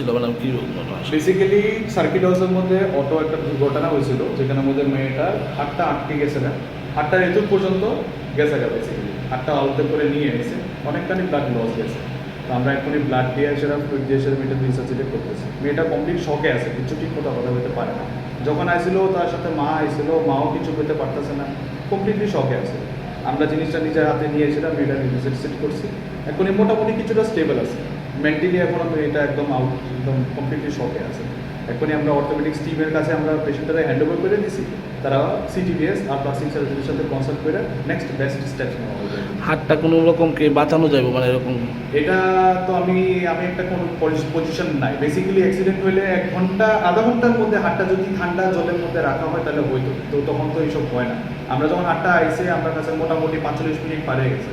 হয়েছিল, মানে কি বেসিক্যালি সার্কিট হাউসের মধ্যে অটো একটা দুর্ঘটনা হয়েছিল, যেখানে মধ্যে মেয়েটা হাতটা আটকে গেছে না, হাতটার এতুক পর্যন্ত গেছে গা বেসিক্যালি, হাতটা আউটে করে নিয়ে এসে অনেকখানি ব্লাড লস গেছে। তো আমরা এখনই ব্লাড দিয়ে সেটা ফ্লুইড দিয়ে সেটা মেয়েটা রিসার্চিটেট করতেছি। মেয়েটা কমপ্লিট শকে আছে, কিছু ঠিক কথা বলতে পারে না। যখন আসছিল তার সাথে মা আসছিল, মাও কিছু করতে পারতেছে না, কমপ্লিটলি শকে আছে। আমরা জিনিসটা নিজের হাতে নিয়ে এসেছিলাম, মেয়েটা রিসার্চিটেট করছি, এখনই মোটামুটি কিছুটা স্টেবল আছে। মেন্টালি এখন এটা একদম আউট, একদম কমপ্লিটলি শকে আছে। এখনই আমরা অর্থোপেডিক্স টিমের কাছে আমরা পেশেন্টটা হ্যান্ড ওভার করে দিছি, তারা সিটিবিএস আর প্লাস্টিক সার্জারির সাথে কনসাল্ট করে নেক্সট বেস্ট স্টেপস নেওয়া হবে। হাতটা কোনো রকম কি বাঁচানো যাবে, মানে এরকম? এটা তো আমি একটা কোনো পজিশন নাই। বেসিক্যালি অ্যাক্সিডেন্ট হলে 1 ঘন্টা আধা ঘন্টার মধ্যে হাতটা যদি ঠান্ডা জলের মধ্যে রাখা হয় তাহলে হইতো, তো তখন তো এইসব হয় না। আমরা যখন হাতটা আইসে আমার কাছে মোটামুটি 45 মিনিট পারে গেছে।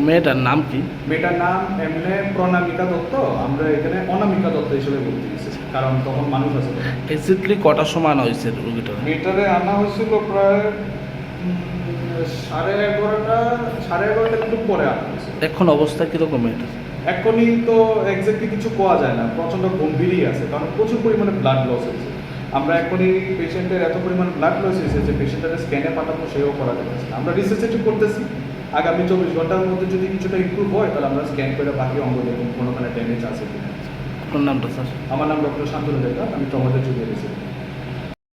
মেয়েটার নাম কি? মেয়েটার নাম এমনি প্রণামিকা দত্ত, আমরা এখানে অনামিকা দত্ত হিসেবে বলতে দিয়েছি, কারণ তখন মানুষ আছে। এক্স্যাক্টলি কটার সময় আনা হয়েছে রোগীটা? মেয়েটারে আনা হয়েছিল প্রায় 11:30 একটু পরে আনা হয়েছিল। এখন অবস্থা কীরকম এটা? এখনই তো এক্স্যাক্টলি কিছু কোয়া যায় না, প্রচণ্ড গম্ভীরই আছে, কারণ প্রচুর পরিমাণে ব্লাড লস হয়েছে। আমরা এখনই পেশেন্টের এত পরিমাণ ব্লাড লস হয়েছে যে পেশেন্টের স্ক্যানে পাঠানো সেও করা যাচ্ছে না। আমরা রিসার্চ করতেছি, আগামী 24 ঘন্টার মধ্যে যদি কিছুটা ইমপ্রুভ হয় তাহলে আমরা স্ক্যান করে বাকি অঙ্গ দেখুন কোনোখানে ড্যামেজ আছে কিনা। আপনার নামটা স্যার? আমার নাম ডক্টর শান্তনু দেবনাথ, আমি ট্রমাতে জুড়ে গেছি।